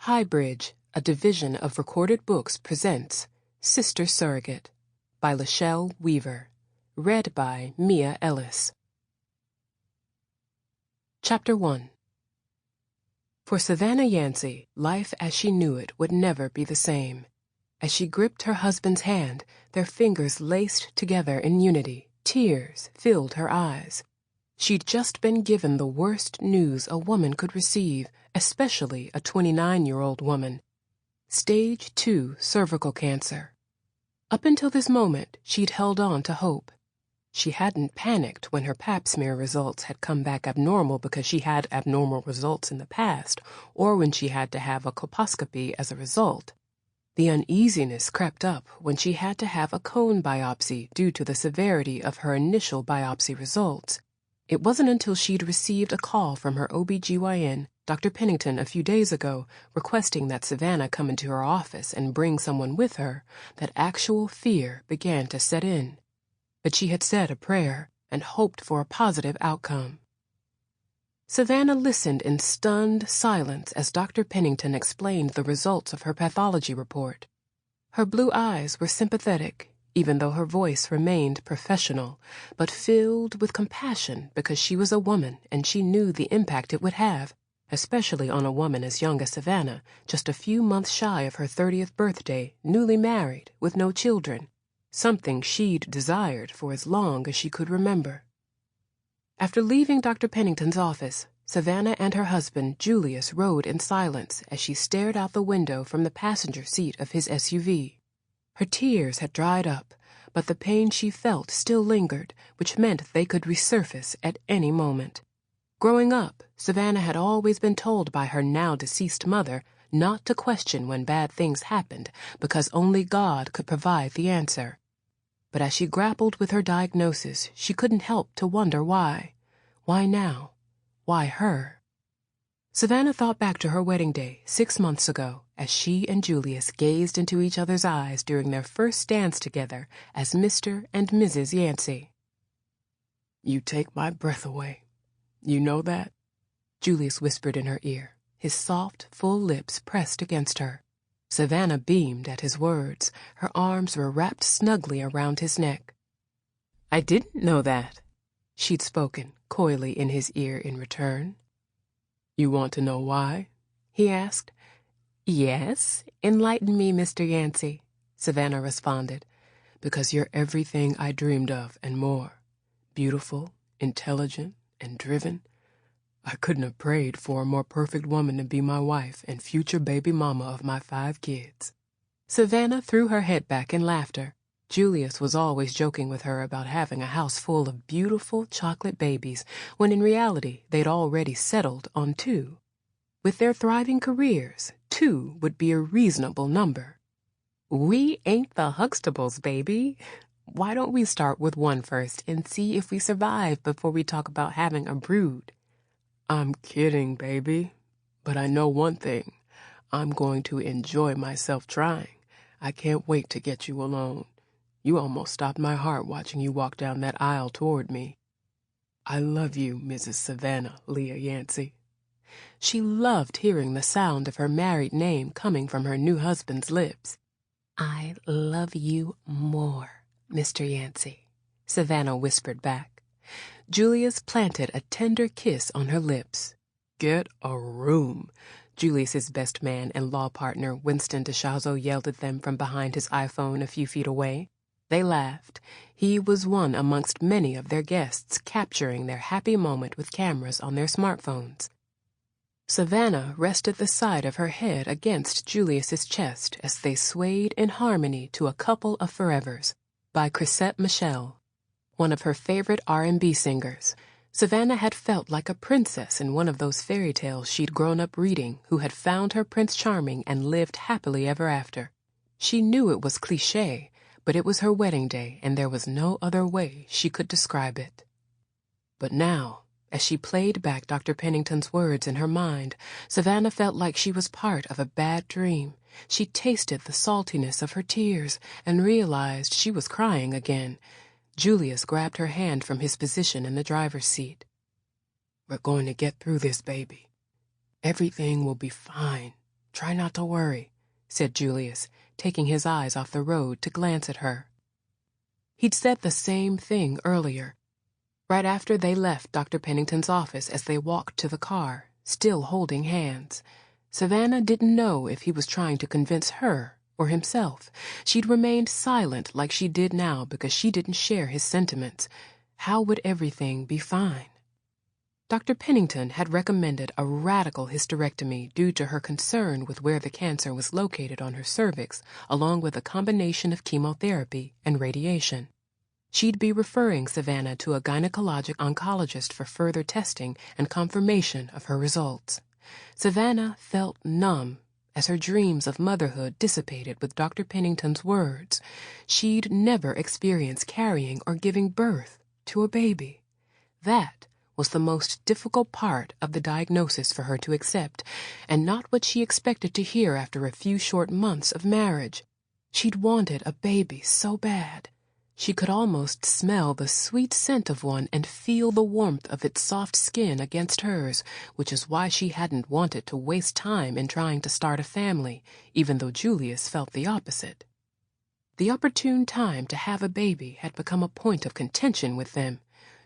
HighBridge, a division of Recorded Books, presents Sister Surrogate by Lachelle Weaver. Read by Mia Ellis. Chapter 1. For Savannah Yancey, life as she knew it would never be the same. As she gripped her husband's hand, their fingers laced together in unity, tears filled her eyes. She'd just been given the worst news a woman could receive, especially a 29-year-old woman. Stage 2 cervical cancer. Up until this moment, she'd held on to hope. She hadn't panicked when her pap smear results had come back abnormal because she had abnormal results in the past, or when she had to have a colposcopy as a result. The uneasiness crept up when she had to have a cone biopsy due to the severity of her initial biopsy results. It wasn't until she'd received a call from her OB/GYN, Dr. Pennington, a few days ago, requesting that Savannah come into her office and bring someone with her, that actual fear began to set in. But she had said a prayer and hoped for a positive outcome. Savannah listened in stunned silence as Dr. Pennington explained the results of her pathology report. Her blue eyes were sympathetic, even though her voice remained professional, but filled with compassion because she was a woman and she knew the impact it would have, especially on a woman as young as Savannah, just a few months shy of her 30th birthday, newly married, with no children, something she'd desired for as long as she could remember. After leaving Dr. Pennington's office, Savannah and her husband, Julius, rode in silence as she stared out the window from the passenger seat of his SUV. Her tears had dried up, but the pain she felt still lingered, which meant they could resurface at any moment. Growing up, Savannah had always been told by her now-deceased mother not to question when bad things happened because only God could provide the answer. But as she grappled with her diagnosis, she couldn't help to wonder why. Why now? Why her? Savannah thought back to her wedding day 6 months ago as she and Julius gazed into each other's eyes during their first dance together as Mr. and Mrs. Yancey. "You take my breath away. You know that?" Julius whispered in her ear, his soft, full lips pressed against her. Savannah beamed at his words. Her arms were wrapped snugly around his neck. "I didn't know that," she'd spoken coyly in his ear in return. "You want to know why?" he asked. "Yes, enlighten me, Mr. Yancey," Savannah responded. "Because you're everything I dreamed of and more. Beautiful, intelligent, and driven. I couldn't have prayed for a more perfect woman to be my wife and future baby mama of my 5 kids. Savannah threw her head back in laughter. Julius was always joking with her about having a house full of beautiful chocolate babies, when in reality they'd already settled on 2. With their thriving careers, 2 would be a reasonable number. "We ain't the Huxtables, baby. Why don't we start with 1 first and see if we survive before we talk about having a brood?" "I'm kidding, baby. But I know one thing. I'm going to enjoy myself trying. I can't wait to get you alone. You almost stopped my heart watching you walk down that aisle toward me. I love you, Mrs. Savannah Leah Yancey." She loved hearing the sound of her married name coming from her new husband's lips. "I love you more, Mr. Yancey," Savannah whispered back. Julius planted a tender kiss on her lips. "Get a room," Julius's best man and law partner Winston DeShazo yelled at them from behind his iPhone a few feet away. They laughed. He was one amongst many of their guests capturing their happy moment with cameras on their smartphones. Savannah rested the side of her head against Julius's chest as they swayed in harmony to A Couple of Forevers by Chrisette Michele, one of her favorite R&B singers. Savannah had felt like a princess in one of those fairy tales she'd grown up reading, who had found her Prince Charming and lived happily ever after. She knew it was cliché, but it was her wedding day, and there was no other way she could describe it. But now, as she played back Dr. Pennington's words in her mind, Savannah felt like she was part of a bad dream. She tasted the saltiness of her tears and realized she was crying again. Julius grabbed her hand from his position in the driver's seat. "We're going to get through this, baby. Everything will be fine. Try not to worry," said Julius, taking his eyes off the road to glance at her. He'd said the same thing earlier, right after they left Dr. Pennington's office as they walked to the car, still holding hands. Savannah didn't know if he was trying to convince her or himself. She'd remained silent like she did now because she didn't share his sentiments. How would everything be fine? Dr. Pennington had recommended a radical hysterectomy due to her concern with where the cancer was located on her cervix, along with a combination of chemotherapy and radiation. She'd be referring Savannah to a gynecologic oncologist for further testing and confirmation of her results. Savannah felt numb as her dreams of motherhood dissipated with Dr. Pennington's words. She'd never experienced carrying or giving birth to a baby. That was the most difficult part of the diagnosis for her to accept, and not what she expected to hear after a few short months of marriage. She'd wanted a baby so bad. She could almost smell the sweet scent of one and feel the warmth of its soft skin against hers, which is why she hadn't wanted to waste time in trying to start a family, even though Julius felt the opposite. The opportune time to have a baby had become a point of contention with them.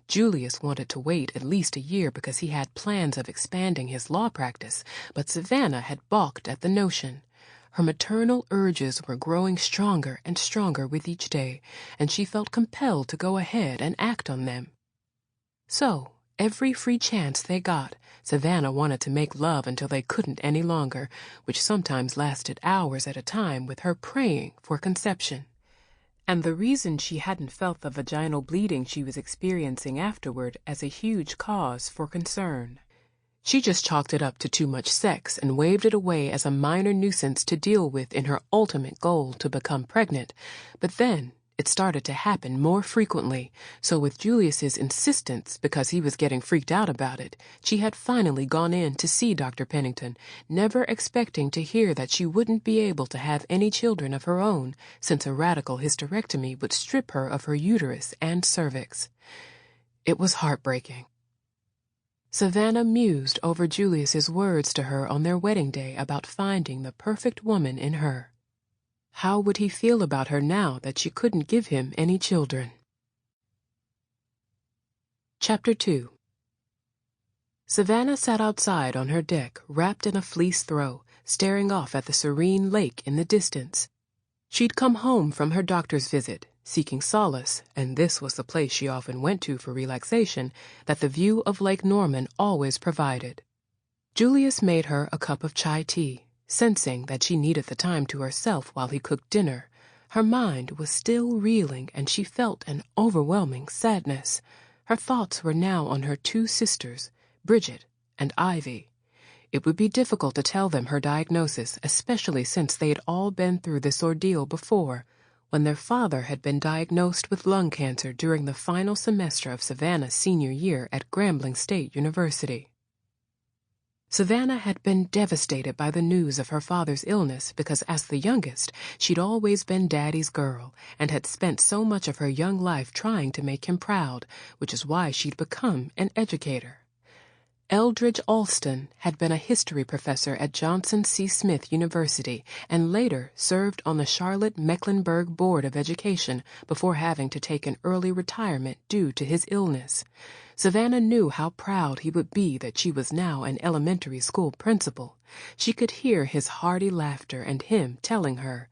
Julius wanted to wait at least a year because he had plans of expanding his law practice, but Savannah had balked at the notion. Her maternal urges were growing stronger and stronger with each day, and she felt compelled to go ahead and act on them. So, every free chance they got, Savannah wanted to make love until they couldn't any longer, which sometimes lasted hours at a time with her praying for conception. And the reason she hadn't felt the vaginal bleeding she was experiencing afterward as a huge cause for concern. She just chalked it up to too much sex and waved it away as a minor nuisance to deal with in her ultimate goal to become pregnant. But then it started to happen more frequently, so with Julius's insistence, because he was getting freaked out about it, she had finally gone in to see Dr. Pennington, never expecting to hear that she wouldn't be able to have any children of her own, since a radical hysterectomy would strip her of her uterus and cervix. It was heartbreaking. Savannah mused over Julius's words to her on their wedding day about finding the perfect woman in her. How would he feel about her now that she couldn't give him any children? Chapter 2. Savannah sat outside on her deck, wrapped in a fleece throw, staring off at the serene lake in the distance. She'd come home from her doctor's visit, seeking solace, and this was the place she often went to for relaxation, that the view of Lake Norman always provided. Julius made her a cup of chai tea, sensing that she needed the time to herself while he cooked dinner. Her mind was still reeling, and she felt an overwhelming sadness. Her thoughts were now on her two sisters, Bridgette and Ivy. It would be difficult to tell them her diagnosis, especially since they had all been through this ordeal before, when their father had been diagnosed with lung cancer during the final semester of Savannah's senior year at Grambling State University. Savannah had been devastated by the news of her father's illness because, as the youngest, she'd always been Daddy's girl and had spent so much of her young life trying to make him proud, which is why she'd become an educator. Eldridge Alston had been a history professor at Johnson C. Smith University and later served on the Charlotte-Mecklenburg Board of Education before having to take an early retirement due to his illness. Savannah knew how proud he would be that she was now an elementary school principal. She could hear his hearty laughter and him telling her,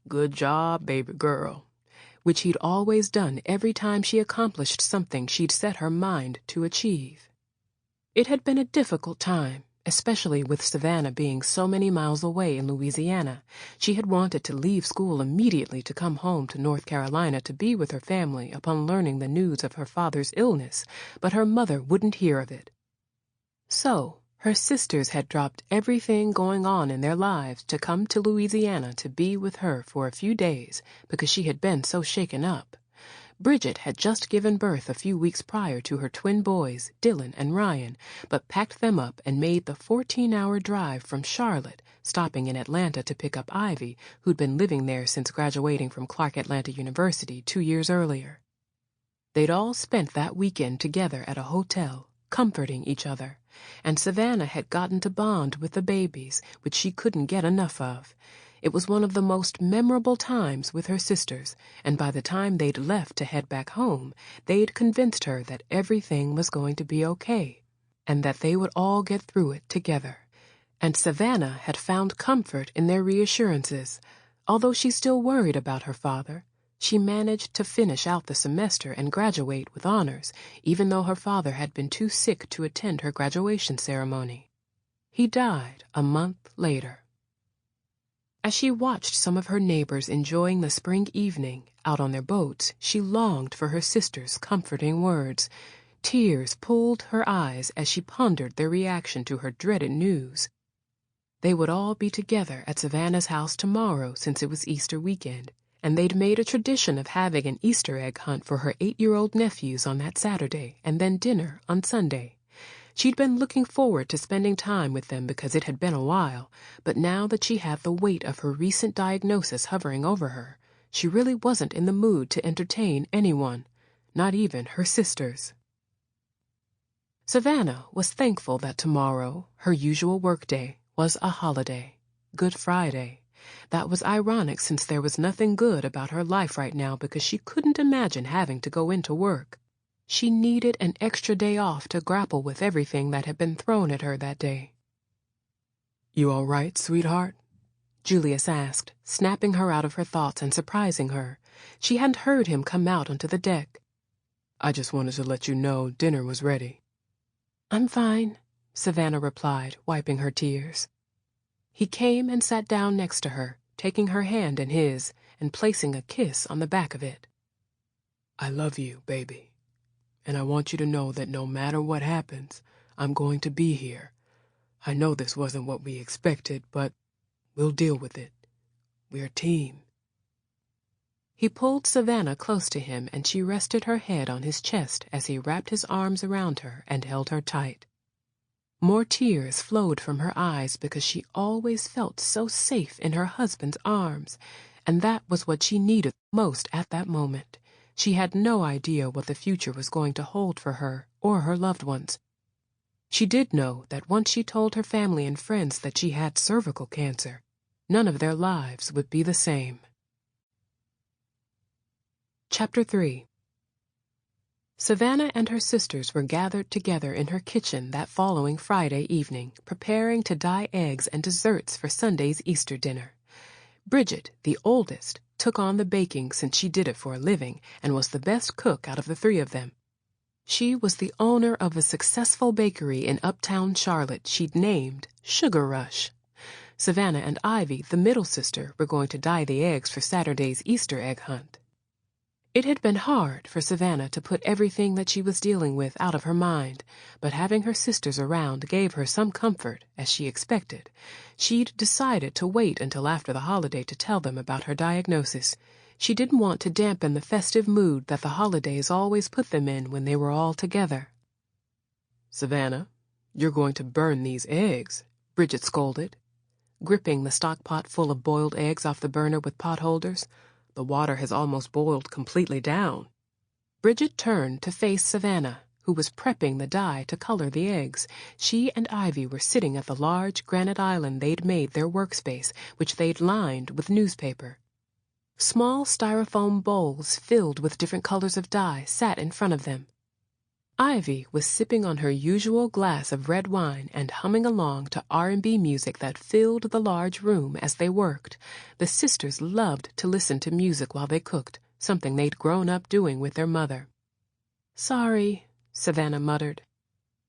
"Good job, baby girl," which he'd always done every time she accomplished something she'd set her mind to achieve. It had been a difficult time, especially with Savannah being so many miles away in Louisiana. She had wanted to leave school immediately to come home to North Carolina to be with her family upon learning the news of her father's illness, but her mother wouldn't hear of it. So, her sisters had dropped everything going on in their lives to come to Louisiana to be with her for a few days because she had been so shaken up. Bridgette had just given birth a few weeks prior to her twin boys, Dylan and Ryan, but packed them up and made the 14-hour drive from Charlotte, stopping in Atlanta to pick up Ivy, who'd been living there since graduating from Clark Atlanta University 2 years earlier. They'd all spent that weekend together at a hotel, comforting each other. and Savannah had gotten to bond with the babies, which she couldn't get enough of. It was one of the most memorable times with her sisters, and by the time they'd left to head back home, they'd convinced her that everything was going to be okay, and that they would all get through it together. And Savannah had found comfort in their reassurances. Although she still worried about her father, she managed to finish out the semester and graduate with honors, even though her father had been too sick to attend her graduation ceremony. He died a month later. As she watched some of her neighbors enjoying the spring evening out on their boats, she longed for her sister's comforting words. Tears pulled her eyes as she pondered their reaction to her dreaded news. They would all be together at Savannah's house tomorrow since it was Easter weekend, and they'd made a tradition of having an Easter egg hunt for her 8-year-old nephews on that Saturday and then dinner on Sunday. She'd been looking forward to spending time with them because it had been a while, but now that she had the weight of her recent diagnosis hovering over her, she really wasn't in the mood to entertain anyone, not even her sisters. Savannah was thankful that tomorrow, her usual workday, was a holiday, Good Friday. That was ironic since there was nothing good about her life right now because she couldn't imagine having to go into work. She needed an extra day off to grapple with everything that had been thrown at her that day. "You all right, sweetheart?" Julius asked, snapping her out of her thoughts and surprising her. She hadn't heard him come out onto the deck. "I just wanted to let you know dinner was ready." "I'm fine," Savannah replied, wiping her tears. He came and sat down next to her, taking her hand in his and placing a kiss on the back of it. "I love you, baby, and I want you to know that no matter what happens, I'm going to be here. I know this wasn't what we expected, but we'll deal with it. We're a team." He pulled Savannah close to him, and she rested her head on his chest as he wrapped his arms around her and held her tight. More tears flowed from her eyes because she always felt so safe in her husband's arms, and that was what she needed most at that moment. She had no idea what the future was going to hold for her or her loved ones. She did know that once she told her family and friends that she had cervical cancer, none of their lives would be the same. Chapter 3. Savannah and her sisters were gathered together in her kitchen that following Friday evening, preparing to dye eggs and desserts for Sunday's Easter dinner. Bridgette, the oldest, took on the baking since she did it for a living and was the best cook out of the three of them. She was the owner of a successful bakery in uptown Charlotte she'd named Sugar Rush. Savannah and Ivy, the middle sister, were going to dye the eggs for Saturday's Easter egg hunt. It had been hard for Savannah to put everything that she was dealing with out of her mind, but having her sisters around gave her some comfort, as she expected. She'd decided to wait until after the holiday to tell them about her diagnosis. She didn't want to dampen the festive mood that the holidays always put them in when they were all together. "Savannah, you're going to burn these eggs," Bridgette scolded, gripping the stock pot full of boiled eggs off the burner with pot holders. "The water has almost boiled completely down." Bridgette turned to face Savannah, who was prepping the dye to color the eggs. She and Ivy were sitting at the large granite island they'd made their workspace, which they'd lined with newspaper. Small styrofoam bowls filled with different colors of dye sat in front of them. Ivy was sipping on her usual glass of red wine and humming along to R&B music that filled the large room as they worked. The sisters loved to listen to music while they cooked, something they'd grown up doing with their mother. "Sorry," Savannah muttered.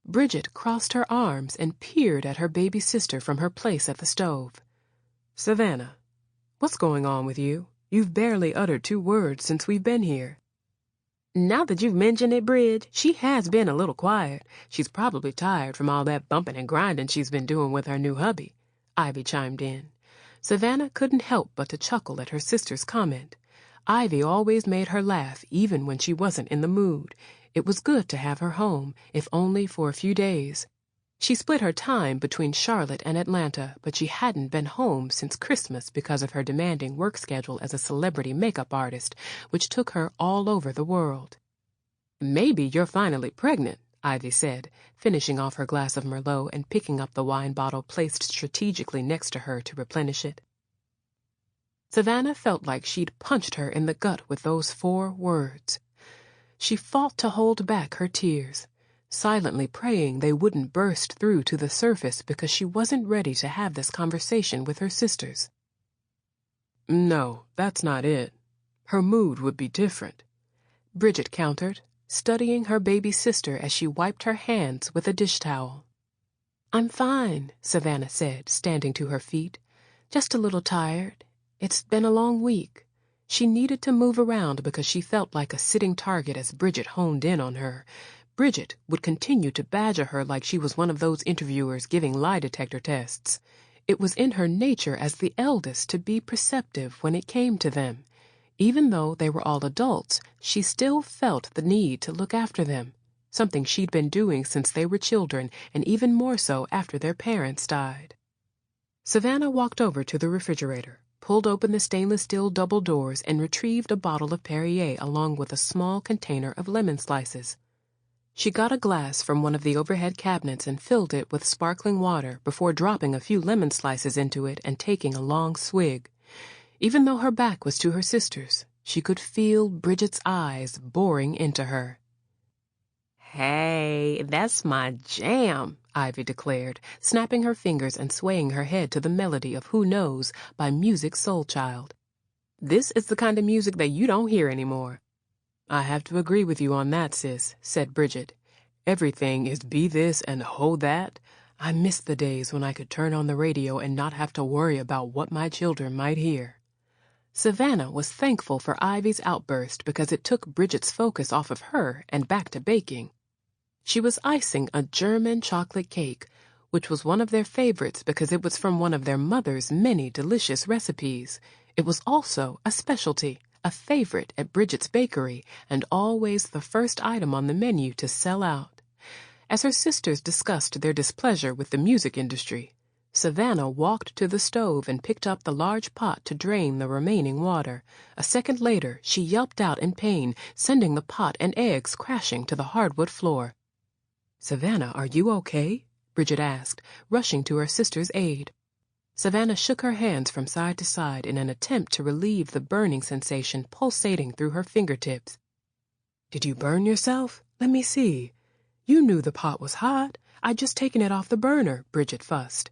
Bridgette crossed her arms and peered at her baby sister from her place at the stove. "Savannah, what's going on with you? You've barely uttered 2 words since we've been here." "Now that you've mentioned it, Bridge, she has been a little quiet. She's probably tired from all that bumping and grinding she's been doing with her new hubby," Ivy chimed in. Savannah couldn't help but to chuckle at her sister's comment. Ivy always made her laugh even when she wasn't in the mood. It was good to have her home, if only for a few days. She split her time between Charlotte and Atlanta, but she hadn't been home since Christmas because of her demanding work schedule as a celebrity makeup artist, which took her all over the world. "Maybe you're finally pregnant," Ivy said, finishing off her glass of Merlot and picking up the wine bottle placed strategically next to her to replenish it. Savannah felt like she'd punched her in the gut with those 4 words. She fought to hold back her tears, silently praying they wouldn't burst through to the surface because she wasn't ready to have this conversation with her sisters. No, that's not it. Her mood would be different, Bridgette countered, studying her baby sister as she wiped her hands with a dish towel. I'm fine, Savannah said, standing to her feet. Just a little tired. It's been a long week. She needed to move around because she felt like a sitting target as Bridgette honed in on her. Bridgette would continue to badger her like she was one of those interviewers giving lie detector tests. It was in her nature as the eldest to be perceptive when it came to them. Even though they were all adults, she still felt the need to look after them, something she'd been doing since they were children and even more so after their parents died. Savannah walked over to the refrigerator, pulled open the stainless steel double doors, and retrieved a bottle of Perrier along with a small container of lemon slices. She got a glass from one of the overhead cabinets and filled it with sparkling water before dropping a few lemon slices into it and taking a long swig. Even though her back was to her sisters, she could feel Bridgette's eyes boring into her. Hey, that's my jam, Ivy declared, snapping her fingers and swaying her head to the melody of Who Knows by Music Soul Child. This is the kind of music that you don't hear anymore. I have to agree with you on that, sis, said Bridgette. Everything is be this and ho that. I miss the days when I could turn on the radio and not have to worry about what my children might hear. Savannah was thankful for Ivy's outburst because it took Bridgette's focus off of her and back to baking. She was icing a German chocolate cake, which was one of their favorites because it was from one of their mother's many delicious recipes. It was also a specialty, a favorite at Bridgette's bakery, and always the first item on the menu to sell out. As her sisters discussed their displeasure with the music industry, Savannah walked to the stove and picked up the large pot to drain the remaining water. A second later, she yelped out in pain, sending the pot and eggs crashing to the hardwood floor. "Savannah, are you okay?" Bridgette asked, rushing to her sister's aid. Savannah shook her hands from side to side in an attempt to relieve the burning sensation pulsating through her fingertips. "Did you burn yourself? Let me see. You knew the pot was hot. I'd just taken it off the burner," Bridgette fussed.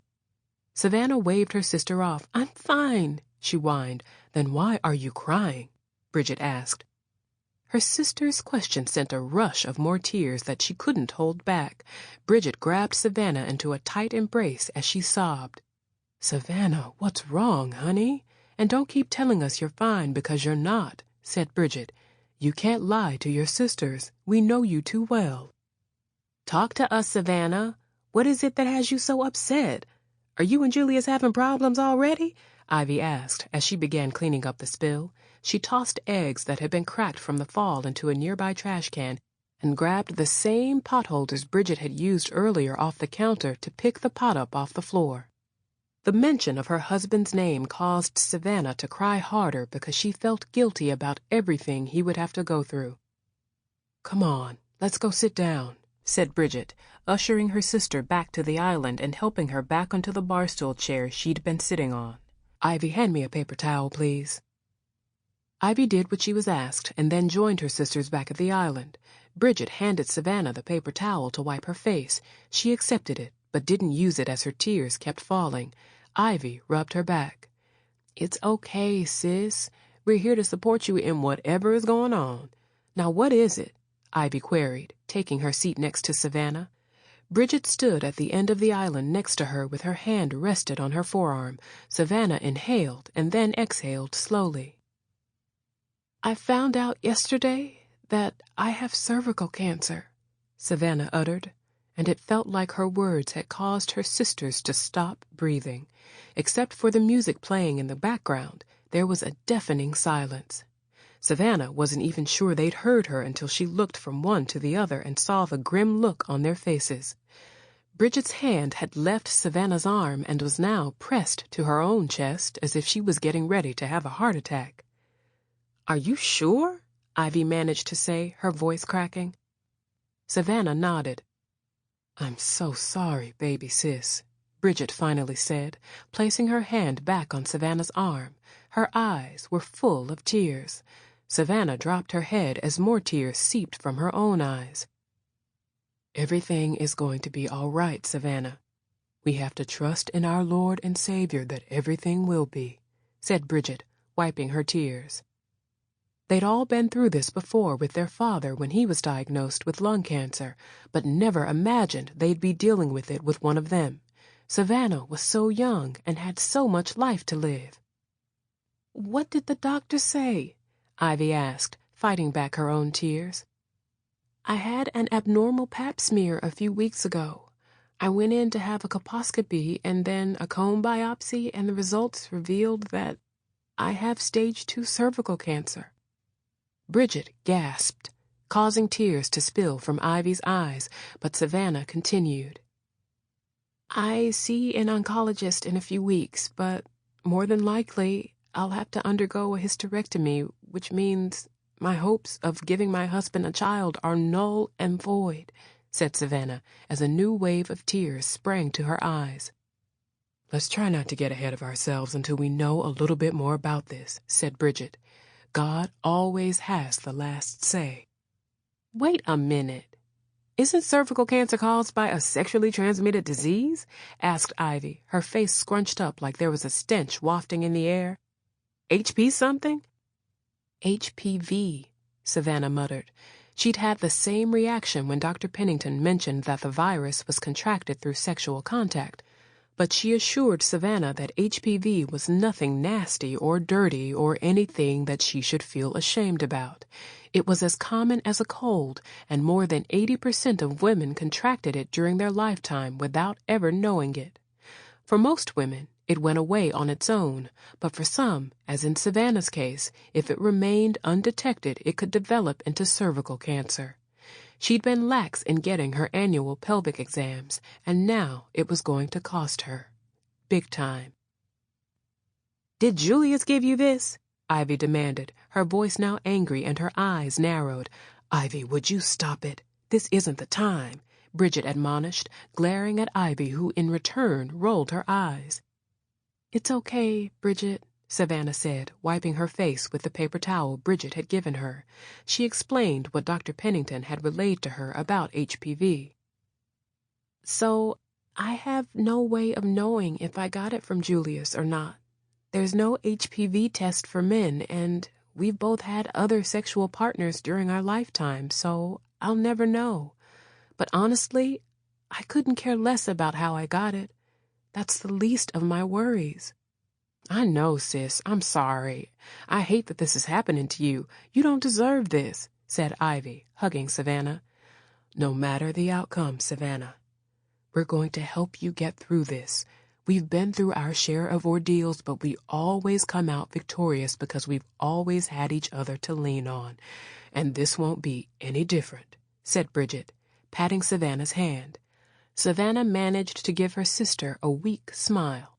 Savannah waved her sister off. "I'm fine," she whined. "Then why are you crying?" Bridgette asked. Her sister's question sent a rush of more tears that she couldn't hold back. Bridgette grabbed Savannah into a tight embrace as she sobbed. "Savannah, what's wrong, honey? And don't keep telling us you're fine because you're not," said Bridgette. "You can't lie to your sisters. We know you too well." "Talk to us, Savannah. What is it that has you so upset? Are you and Julius having problems already?" Ivy asked as she began cleaning up the spill. She tossed eggs that had been cracked from the fall into a nearby trash can and grabbed the same pot holders Bridgette had used earlier off the counter to pick the pot up off the floor. The mention of her husband's name caused Savannah to cry harder because she felt guilty about everything he would have to go through. "Come on, let's go sit down," said Bridgette, ushering her sister back to the island and helping her back onto the barstool chair she'd been sitting on. "Ivy, hand me a paper towel, please." Ivy did what she was asked and then joined her sisters back at the island. Bridgette handed Savannah the paper towel to wipe her face. She accepted it, but didn't use it as her tears kept falling. Ivy rubbed her back. "It's okay, sis. We're here to support you in whatever is going on. Now what is it?" Ivy queried, taking her seat next to Savannah. Bridgette stood at the end of the island next to her with her hand rested on her forearm. Savannah inhaled and then exhaled slowly. "I found out yesterday that I have cervical cancer," Savannah uttered, and it felt like her words had caused her sisters to stop breathing. Except for the music playing in the background, there was a deafening silence. Savannah wasn't even sure they'd heard her until she looked from one to the other and saw the grim look on their faces. Bridgette's hand had left Savannah's arm and was now pressed to her own chest as if she was getting ready to have a heart attack. "Are you sure?" Ivy managed to say, her voice cracking. Savannah nodded. I'm so sorry, baby sis, Bridgette finally said, placing her hand back on Savannah's arm. Her eyes were full of tears. Savannah dropped her head as more tears seeped from her own eyes. Everything is going to be all right, Savannah. We have to trust in our Lord and Savior that everything will be, said Bridgette, wiping her tears. They'd all been through this before with their father when he was diagnosed with lung cancer, but never imagined they'd be dealing with it with one of them. Savannah was so young and had so much life to live. What did the doctor say? Ivy asked, fighting back her own tears. I had an abnormal pap smear a few weeks ago. I went in to have a colposcopy and then a cone biopsy, and the results revealed that I have stage 2 cervical cancer. Bridgette gasped, causing tears to spill from Ivy's eyes, but Savannah continued. I see an oncologist in a few weeks, but more than likely I'll have to undergo a hysterectomy, which means my hopes of giving my husband a child are null and void, said Savannah, as a new wave of tears sprang to her eyes. Let's try not to get ahead of ourselves until we know a little bit more about this, said Bridgette. God always has the last say. Wait a minute. Isn't cervical cancer caused by a sexually transmitted disease? Asked Ivy, her face scrunched up like there was a stench wafting in the air. HP something? HPV, Savannah muttered. She'd had the same reaction when Dr. Pennington mentioned that the virus was contracted through sexual contact, but she assured Savannah that HPV was nothing nasty or dirty or anything that she should feel ashamed about. It was as common as a cold, and more than 80% of women contracted it during their lifetime without ever knowing it. For most women, it went away on its own, but for some, as in Savannah's case, if it remained undetected, it could develop into cervical cancer. She'd been lax in getting her annual pelvic exams, and now it was going to cost her. Big time. Did Julius give you this? Ivy demanded, her voice now angry and her eyes narrowed. Ivy, would you stop it? This isn't the time, Bridgette admonished, glaring at Ivy, who in return rolled her eyes. It's okay, Bridgette, Savannah said, wiping her face with the paper towel Bridgette had given her. She explained what Dr. Pennington had relayed to her about HPV. So, I have no way of knowing if I got it from Julius or not. There's no HPV test for men, and we've both had other sexual partners during our lifetime, so I'll never know. But honestly, I couldn't care less about how I got it. That's the least of my worries. I know, sis. I'm sorry. I hate that this is happening to you. You don't deserve this, said Ivy, hugging Savannah. No matter the outcome, Savannah, we're going to help you get through this. We've been through our share of ordeals, but we always come out victorious because we've always had each other to lean on. And this won't be any different, said Bridgette, patting Savannah's hand. Savannah managed to give her sister a weak smile.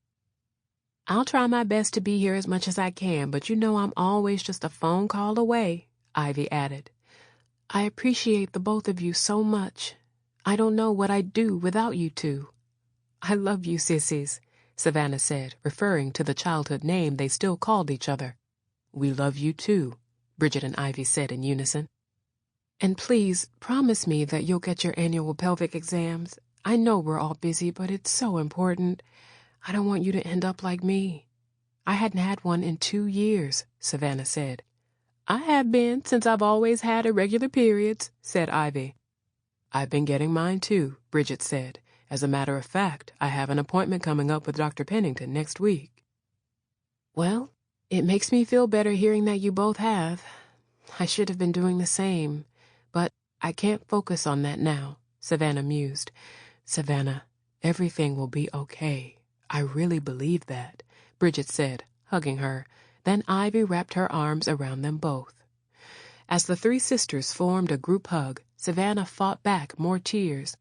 I'll try my best to be here as much as I can, but you know I'm always just a phone call away, Ivy added. I appreciate the both of you so much. I don't know what I'd do without you two. I love you, sissies, Savannah said, referring to the childhood name they still called each other. We love you too, Bridgette and Ivy said in unison. And please promise me that you'll get your annual pelvic exams. I know we're all busy, but it's so important. I don't want you to end up like me. I hadn't had one in 2 years, Savannah said. I have been since I've always had irregular periods, said Ivy. I've been getting mine too, Bridgette said. As a matter of fact, I have an appointment coming up with Dr. Pennington next week. Well, it makes me feel better hearing that you both have. I should have been doing the same, but I can't focus on that now, Savannah mused. Savannah, everything will be okay. I really believe that, Bridgette said, hugging her. Then Ivy wrapped her arms around them both. As the three sisters formed a group hug, Savannah fought back more tears.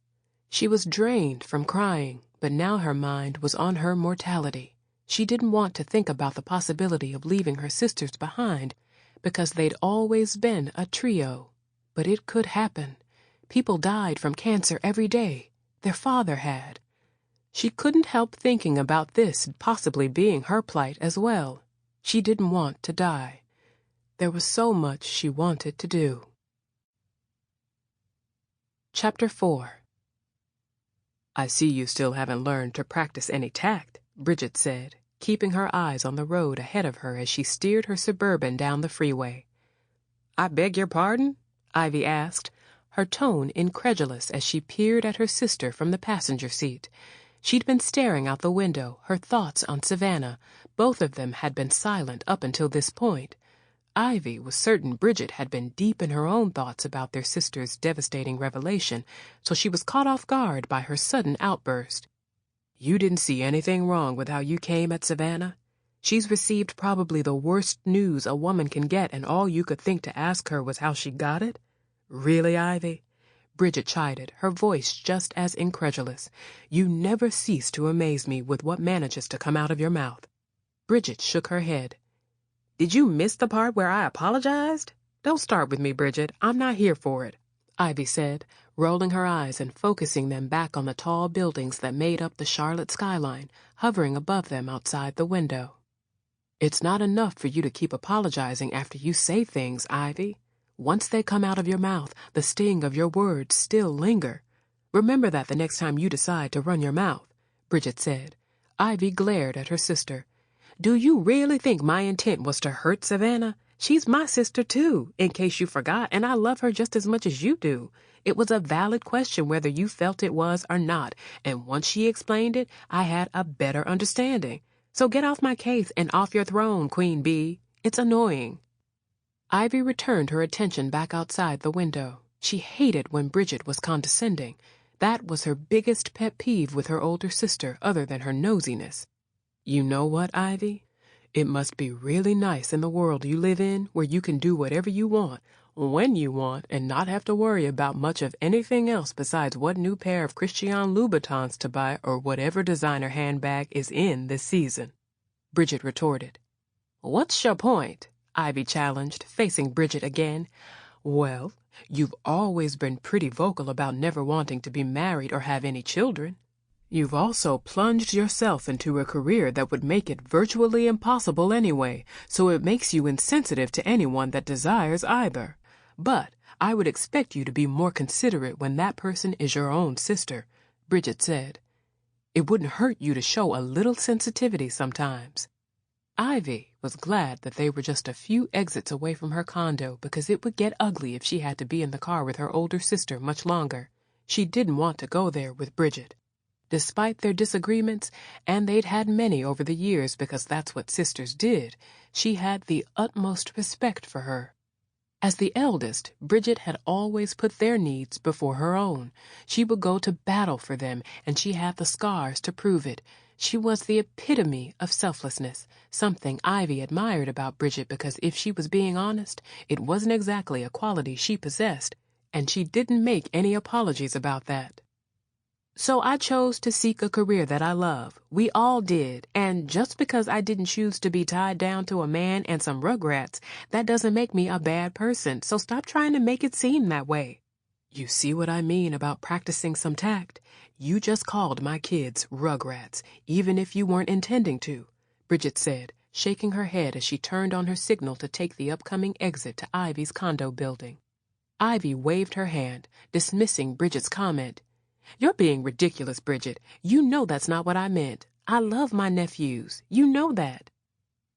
She was drained from crying, but now her mind was on her mortality. She didn't want to think about the possibility of leaving her sisters behind, because they'd always been a trio. But it could happen. People died from cancer every day. their father had. She couldn't help thinking about this possibly being her plight as well. She didn't want to die. There was so much she wanted to do. Chapter 4. "I see you still haven't learned to practice any tact," Bridgette said, keeping her eyes on the road ahead of her as she steered her Suburban down the freeway. "I beg your pardon?" Ivy asked, her tone incredulous as she peered at her sister from the passenger seat. She'd been staring out the window, her thoughts on Savannah. Both of them had been silent up until this point. Ivy was certain Bridgette had been deep in her own thoughts about their sister's devastating revelation, so she was caught off guard by her sudden outburst. "You didn't see anything wrong with how you came at Savannah? She's received probably the worst news a woman can get, and all you could think to ask her was how she got it? Really, Ivy?" Bridgette chided, her voice just as incredulous. "You never cease to amaze me with what manages to come out of your mouth." Bridgette shook her head. "Did you miss the part where I apologized? Don't start with me, Bridgette. I'm not here for it," Ivy said, rolling her eyes and focusing them back on the tall buildings that made up the Charlotte skyline, hovering above them outside the window. "It's not enough for you to keep apologizing after you say things, Ivy. Once they come out of your mouth, the sting of your words still linger. Remember that the next time you decide to run your mouth," Bridgette said. Ivy glared at her sister. "Do you really think my intent was to hurt Savannah? She's my sister, too, in case you forgot, and I love her just as much as you do. It was a valid question whether you felt it was or not, and once she explained it, I had a better understanding. So get off my case and off your throne, Queen Bee. It's annoying." Ivy returned her attention back outside the window. She hated when Bridgette was condescending. That was her biggest pet peeve with her older sister, other than her nosiness. "You know what, Ivy? It must be really nice in the world you live in, where you can do whatever you want, when you want, and not have to worry about much of anything else besides what new pair of Christian Louboutins to buy or whatever designer handbag is in this season," Bridgette retorted. "What's your point?" Ivy challenged, facing Bridgette again. "Well, you've always been pretty vocal about never wanting to be married or have any children. You've also plunged yourself into a career that would make it virtually impossible anyway, so it makes you insensitive to anyone that desires either. But I would expect you to be more considerate when that person is your own sister," Bridgette said. "It wouldn't hurt you to show a little sensitivity sometimes." Ivy was glad that they were just a few exits away from her condo because it would get ugly if she had to be in the car with her older sister much longer. She didn't want to go there with Bridgette. Despite their disagreements, and they'd had many over the years because that's what sisters did, she had the utmost respect for her. As the eldest, Bridgette had always put their needs before her own. She would go to battle for them, and she had the scars to prove it. She was the epitome of selflessness, something Ivy admired about Bridgette because if she was being honest, it wasn't exactly a quality she possessed, and she didn't make any apologies about that. "So I chose to seek a career that I love. We all did, and just because I didn't choose to be tied down to a man and some rugrats, that doesn't make me a bad person, so stop trying to make it seem that way." "You see what I mean about practicing some tact? You just called my kids rugrats, even if you weren't intending to," Bridgette said, shaking her head as she turned on her signal to take the upcoming exit to Ivy's condo building. Ivy waved her hand, dismissing Bridgette's comment. "You're being ridiculous, Bridgette. You know that's not what I meant. I love my nephews. You know that."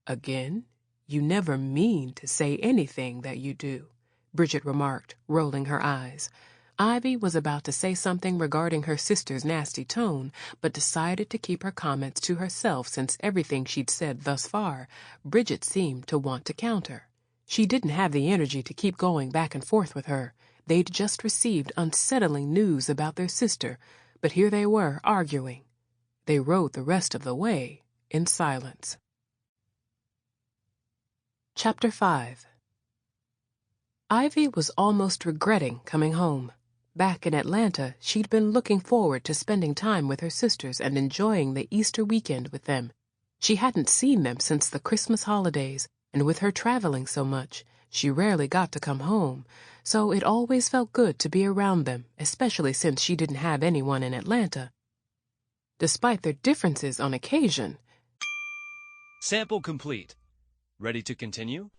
"Again, you never mean to say anything that you do," Bridgette remarked, rolling her eyes. Ivy was about to say something regarding her sister's nasty tone, but decided to keep her comments to herself since everything she'd said thus far, Bridgette seemed to want to counter. She didn't have the energy to keep going back and forth with her. They'd just received unsettling news about their sister, but here they were arguing. They rode the rest of the way in silence. Chapter 5. Ivy was almost regretting coming home. Back in Atlanta, she'd been looking forward to spending time with her sisters and enjoying the Easter weekend with them. She hadn't seen them since the Christmas holidays, and with her traveling so much, She rarely got to come home, so it always felt good to be around them, especially since she didn't have anyone in Atlanta. Despite their differences on occasion. Sample complete. Ready to continue?